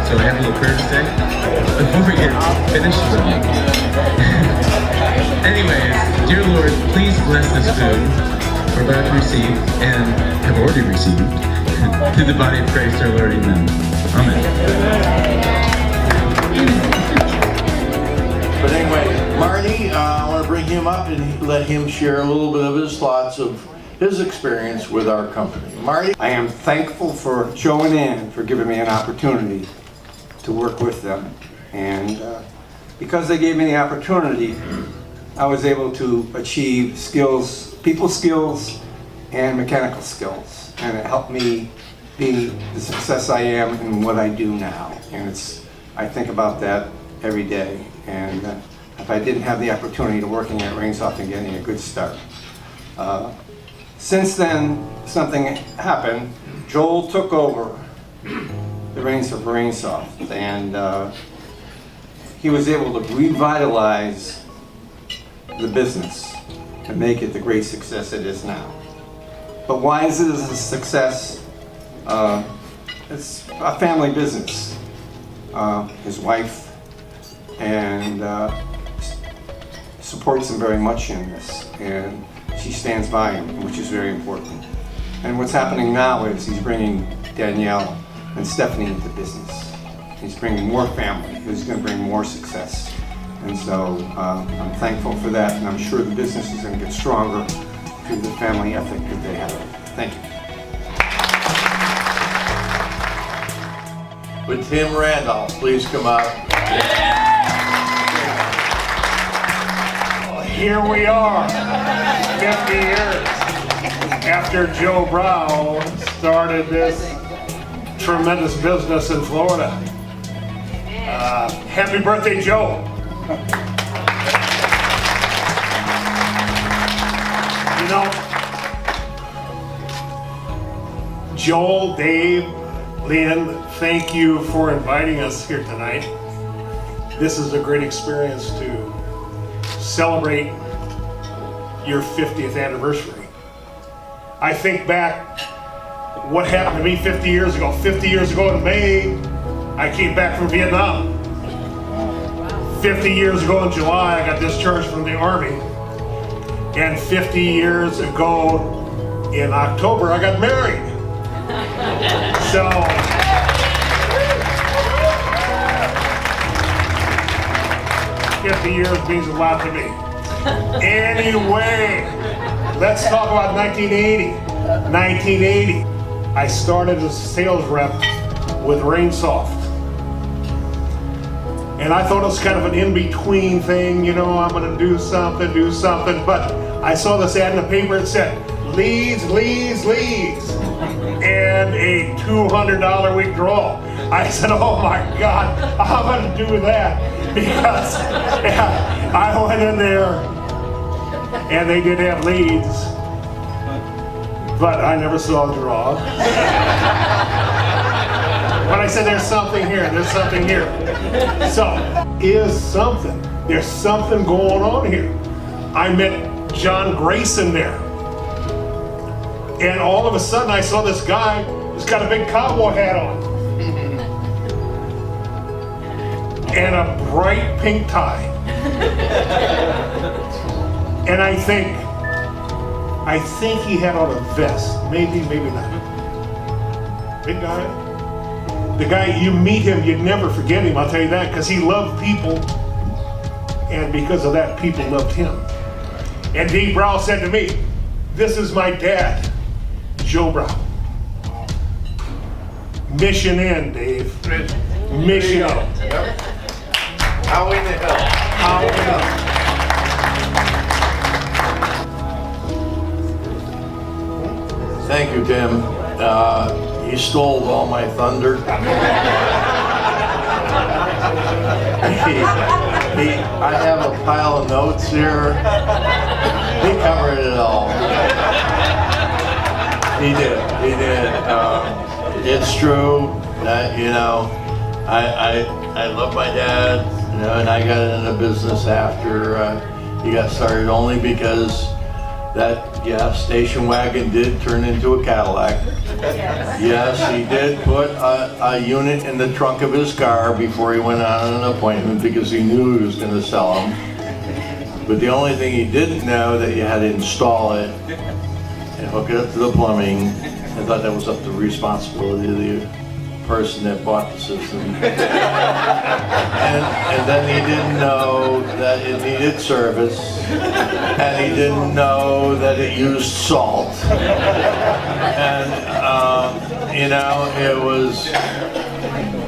So I have a little prayer to say before we get finished. Anyways, dear Lord, please bless this food we're about to receive and have already received through the body of Christ our Lord. Amen. Amen. But anyway, Marty, I want to bring him up and let him share a little bit of his thoughts of his experience with our company. Marty? I am thankful for Joe and Ann for giving me an opportunity to work with them. And because they gave me the opportunity, I was able to achieve skills, people skills and mechanical skills. And it helped me be the success I am in what I do now. And I think about that every day. And if I didn't have the opportunity to working at Rainsoft and getting a good start. Since then, something happened. Joel took over the reins of Rainsoft, and he was able to revitalize the business and make it the great success it is now. But why is it a success? It's a family business. His wife and supports him very much in this, and she stands by him, which is very important. And what's happening now is he's bringing Danielle and Stephanie into business. He's bringing more family, who's going to bring more success. And so I'm thankful for that, and I'm sure the business is going to get stronger through the family ethic that they have. Thank you. Would Tim Randolph please come up? Here we are, 50 years after Joe Brown started this tremendous business in Florida. Happy birthday, Joe. You know, Joel, Dave, Lynn, thank you for inviting us here tonight. This is a great experience to celebrate your 50th anniversary. I think back what happened to me 50 years ago. 50 years ago in May, I came back from Vietnam. 50 years ago in July, I got discharged from the Army. And 50 years ago in October, I got married. So, years means a lot to me. Anyway, let's talk about 1980. 1980, I started as a sales rep with Rainsoft. And I thought it was kind of an in-between thing, you know, I'm gonna do something, but I saw this ad in the paper, it said, leads, leads, leads, and a $200 withdrawal. I said, oh my God, I'm gonna do that, because I went in there and they did have leads, but I never saw a draw. But I said, there's something here, there's something here. So, there's something going on here. I met John Grayson there. And all of a sudden I saw this guy who's got a big cowboy hat on. And a bright pink tie. And I think he had on a vest. Maybe not. Big guy. The guy, you meet him, you'd never forget him, I'll tell you that, because he loved people, and because of that, people loved him. And Dave Brown said to me, this is my dad, Joe Brown. Mission in, Dave. Mission in. Yep. How in the hell? How in the hell? Thank you, Tim. You stole all my thunder. I have a pile of notes here. He covered it all. He did. It's true that, you know, I love my dad, you know, and I got into business after he got started only because that Yeah, station wagon did turn into a Cadillac. Yes, he did put a unit in the trunk of his car before he went on an appointment because he knew he was going to sell them. But the only thing he didn't know that you had to install it and hook it up to the plumbing. I thought that was up to the responsibility of the person that bought the system. And then he didn't know that it needed service, and he didn't know that it used salt. And, you know, it was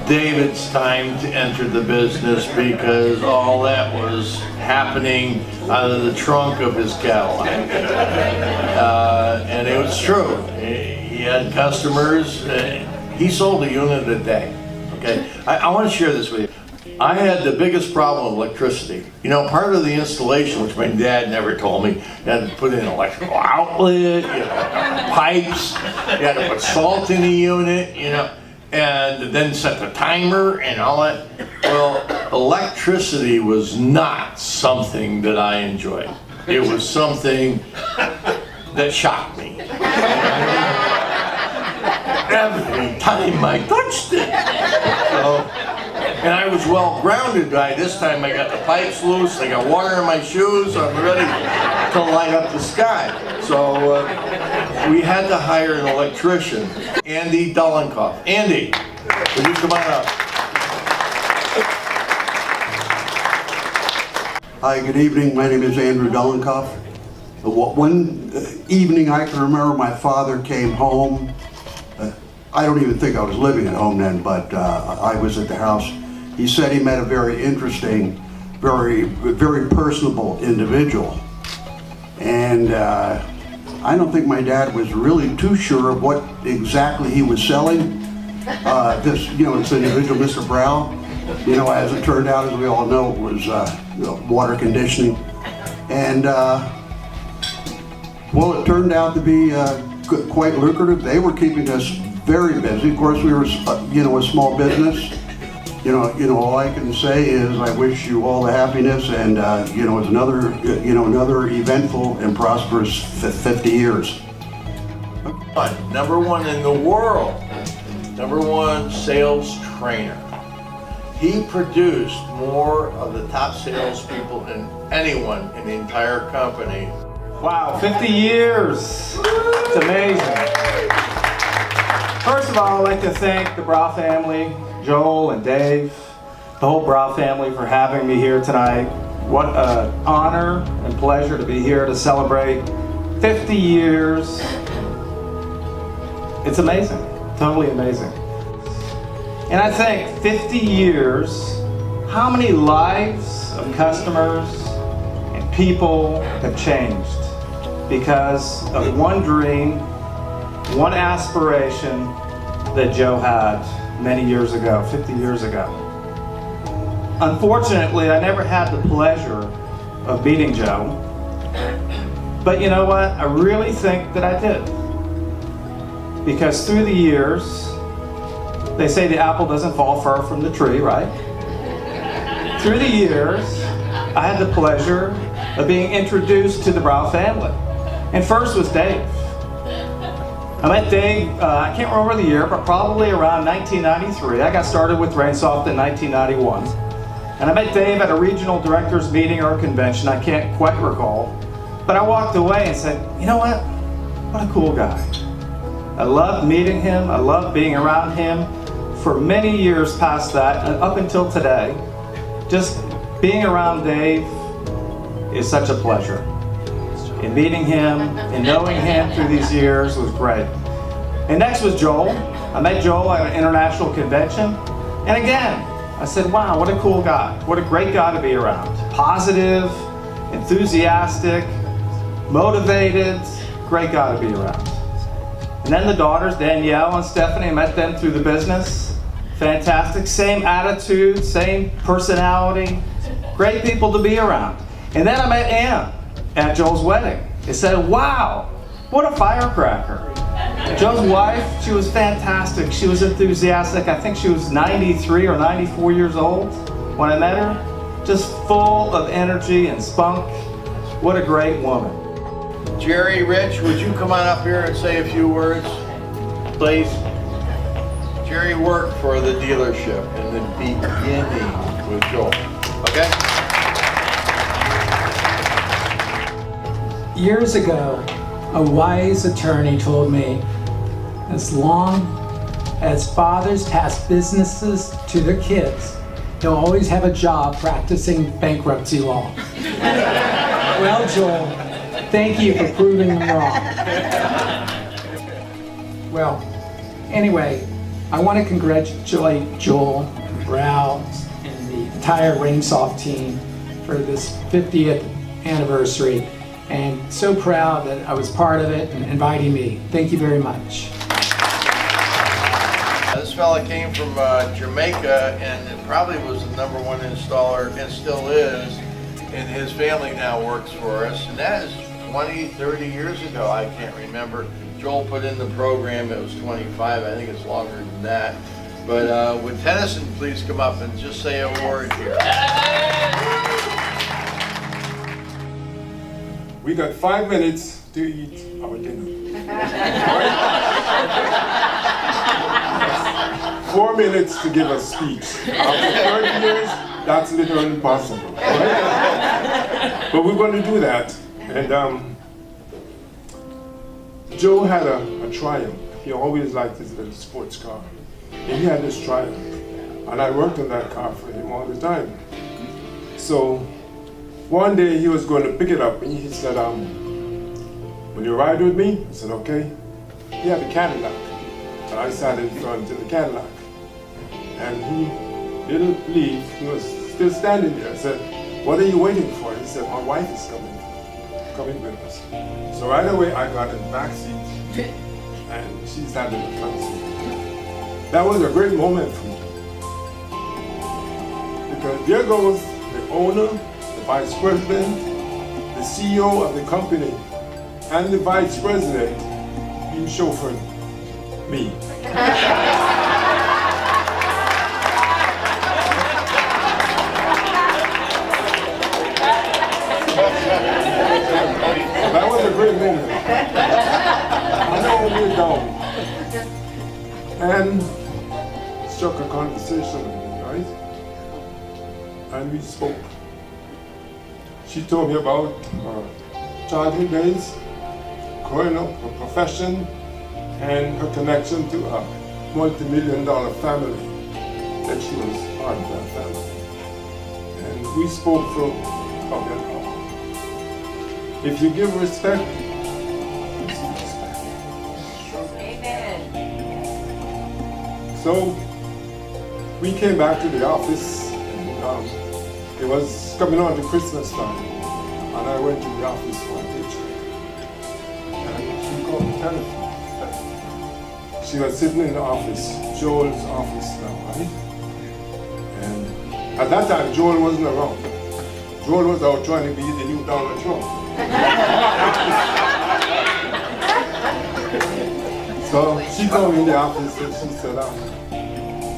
David's time to enter the business because all that was happening out of the trunk of his Cadillac. And it was true. He had customers. He sold a unit a day. Okay, I want to share this with you. I had the biggest problem with electricity. You know, part of the installation, which my dad never told me, you had to put in an electrical outlet, you know, pipes, you had to put salt in the unit, you know, and then set the timer and all that. Well, electricity was not something that I enjoyed. It was something that shocked me. Every time I touched it. And I was well grounded by this time. I got the pipes loose, I got water in my shoes, I'm ready to light up the sky. So we had to hire an electrician, Andy Dullenkopf. Andy, would you come on up? Hi, good evening. My name is Andrew Dullenkopf. One evening I can remember my father came home. I don't even think I was living at home then, but I was at the house. He said he met a very interesting, very personable individual. And I don't think my dad was really too sure of what exactly he was selling. This individual, Mr. Brow, you know, as it turned out, as we all know, it was water conditioning. And well, it turned out to be quite lucrative. They were keeping us very busy. Of course, we were, a small business. You know, all I can say is I wish you all the happiness, and it's another eventful and prosperous 50 years. Number one in the world, #1 sales trainer. He produced more of the top salespeople than anyone in the entire company. Wow, 50 years. It's amazing. First of all, I'd like to thank the Brow family, Joel and Dave, the whole Brow family for having me here tonight. What an honor and pleasure to be here to celebrate 50 years. It's amazing, totally amazing. And I think 50 years, how many lives of customers and people have changed because of one dream, one aspiration that Joe had many years ago, 50 years ago. Unfortunately, I never had the pleasure of meeting Joe, but you know what? I really think that I did. Because through the years, they say the apple doesn't fall far from the tree, right? Through the years, I had the pleasure of being introduced to the Brow family. And first was Dave. I met Dave, I can't remember the year, but probably around 1993. I got started with Rainsoft in 1991. And I met Dave at a regional directors meeting or convention, I can't quite recall. But I walked away and said, you know what? What a cool guy. I loved meeting him, I loved being around him for many years past that, and up until today. Just being around Dave is such a pleasure. And meeting him and knowing him through these years was great. And next was Joel. I met Joel at an international convention. And again, I said, wow, what a cool guy. What a great guy to be around. Positive, enthusiastic, motivated, great guy to be around. And then the daughters, Danielle and Stephanie, I met them through the business. Fantastic, same attitude, same personality, great people to be around. And then I met Ann at Joel's wedding. They said, wow, what a firecracker. Joe's wife, she was fantastic. She was enthusiastic. I think she was 93 or 94 years old when I met her. Just full of energy and spunk. What a great woman. Jerry, Rich, would you come on up here and say a few words, please? Jerry worked for the dealership in the beginning with Joel, okay? Years ago, a wise attorney told me, as long as fathers pass businesses to their kids, they'll always have a job practicing bankruptcy law. Well, Joel, thank you for proving them wrong. Well, anyway, I want to congratulate Joel, Ralph, and the entire Rainsoft team for this 50th anniversary. And so proud that I was part of it and inviting me. Thank you very much. This fella came from Jamaica and probably was the #1 installer and still is. And his family now works for us. And that is 20, 30 years ago. I can't remember. Joel put in the program, it was 25. I think it's longer than that. But would Tennyson please come up and just say a word here? We got 5 minutes to eat our dinner. 4 minutes to give a speech. After 30 years, that's literally impossible. Right? But we're going to do that. And Joe had a Triumph. He always liked his little sports car. And he had this Triumph. And I worked on that car for him all the time. So one day he was going to pick it up and he said, will you ride with me? I said, okay. He had a Cadillac. And I sat in front of the Cadillac. And he didn't leave. He was still standing there. I said, what are you waiting for? He said, my wife is coming with us. So right away I got in the back seat and she sat in the front seat. That was a great moment for me. Because there goes the owner, the vice president, the CEO of the company, and the vice president, you chauffeured me. That was a great moment. I know we're down. And struck a conversation with me, right? And we spoke. She told me about her childhood days, growing up, her profession, and her connection to a multi-million-dollar family, that she was part of that family. And we spoke for about an hour. If you give respect, receive respect. Amen. So we came back to the office, and it was coming on to Christmas time, and I went to the office for a picture. And she called me telephone. She was sitting in the office, Joel's office now, right? And at that time, Joel wasn't around. Joel was out trying to be the new Donald Trump. So she told me in the office and she said,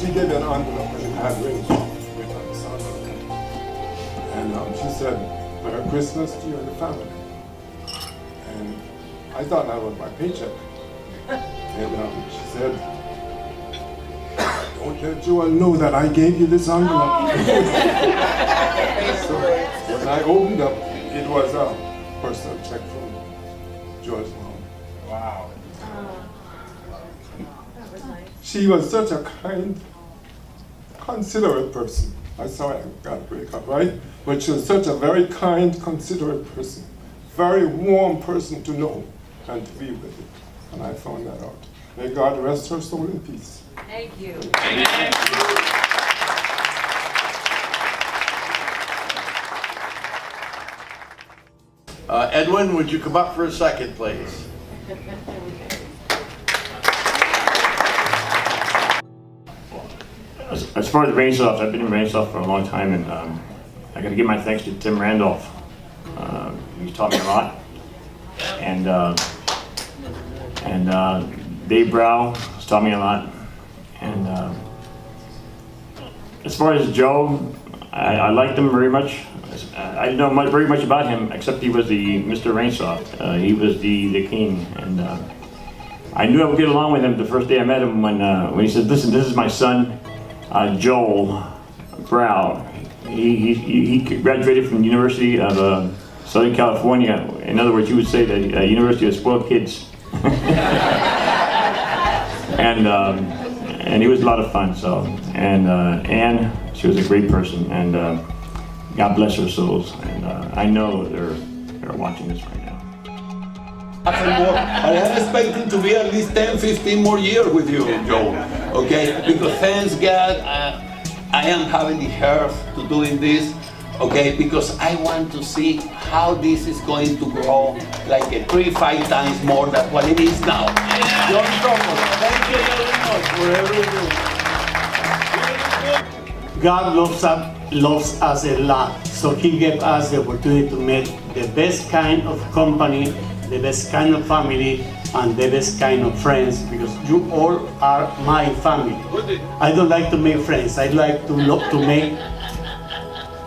she gave me an envelope and it had Rainsoft with her son on it. And she said, Merry Christmas to you and the family. And I thought that was my paycheck. And she said, don't let Joel know that I gave you this envelope. So when I opened up, it was a personal check from Joel's mom. Wow. She was such a kind, considerate person. I'm sorry I got to break up, right? But she was such a very kind, considerate person. Very warm person to know and to be with it. And I found that out. May God rest her soul in peace. Thank you. Amen. Edwin, would you come up for a second, please? As far as Rainsoft, I've been in Rainsoft for a long time, and I got to give my thanks to Tim Randolph. He's taught me a lot, and Dave Brow has taught me a lot. And as far as Joe, I liked him very much. I didn't know very much about him, except he was the Mr. Rainsoft. He was the king, and I knew I would get along with him the first day I met him when he said, "Listen, this is my son, Joel Brow. He graduated from the University of Southern California. In other words, you would say the University of Spoiled Kids." And he was a lot of fun. So, and Anne, she was a great person, and God bless their souls. And I know they're watching this right now. I am expecting to be at least 10, 15 more years with you, Joe. Okay? Because thanks God, I am having the heart to doing this. Okay? Because I want to see how this is going to grow like 3-5 times more than what it is now. John Thomas, thank you very much for everything. God loves us a lot, so He gave us the opportunity to make the best kind of company, the best kind of family, and the best kind of friends, because you all are my family. I don't like to make friends, I like to make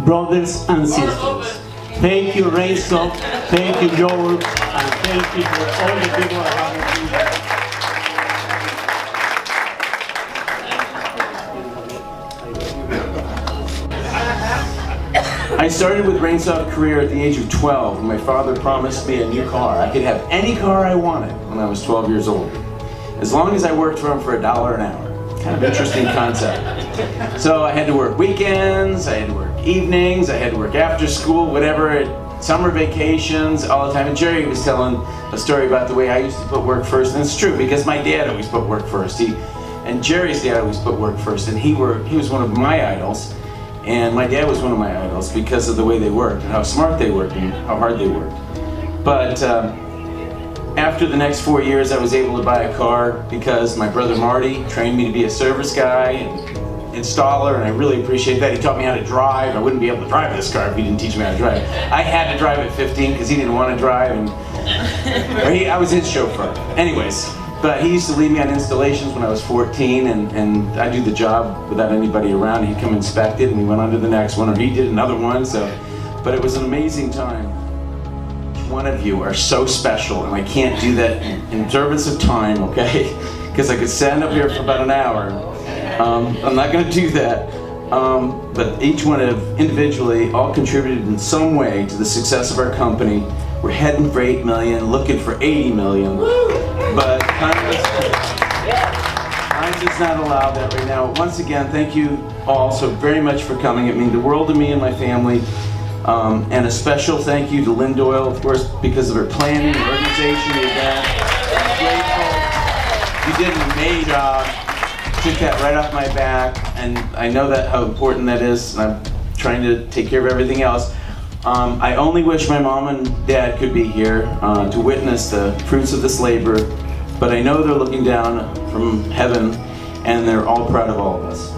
brothers and sisters. Thank you, Rainsoft, thank you, Joel, and thank you for all the people that have been here. I started with Rainsoft career at the age of 12 when my father promised me a new car. I could have any car I wanted when I was 12 years old, as long as I worked for him for $1 an hour. Kind of interesting concept. So I had to work weekends, I had to work evenings, I had to work after school, whatever, summer vacations, all the time. And Jerry was telling a story about the way I used to put work first, and it's true because my dad always put work first. And Jerry's dad always put work first, and he was one of my idols. And my dad was one of my idols because of the way they worked and how smart they worked and how hard they worked. But after the next 4 years, I was able to buy a car because my brother Marty trained me to be a service guy and installer, and I really appreciate that. He taught me how to drive. I wouldn't be able to drive this car if he didn't teach me how to drive. I had to drive at 15 because he didn't want to drive, and I was his chauffeur. Anyways. But he used to leave me on installations when I was 14, and I'd do the job without anybody around. He'd come inspect it, and we went on to the next one, or he did another one. But it was an amazing time. Each one of you are so special, and I can't do that in observance of time, okay? Because I could stand up here for about an hour. I'm not going to do that. But each one of individually all contributed in some way to the success of our company. We're heading for 8 million, looking for 80 million. But time does not allow that right now. Once again, thank you all so very much for coming. It means the world to me and my family. And a special thank you to Lynn Doyle, of course, because of her planning and organization of the event. I'm grateful. You did an amazing job. Took that right off my back, and I know that how important that is, and I'm trying to take care of everything else. I only wish my mom and dad could be here to witness the fruits of this labor, but I know they're looking down from heaven, and they're all proud of all of us.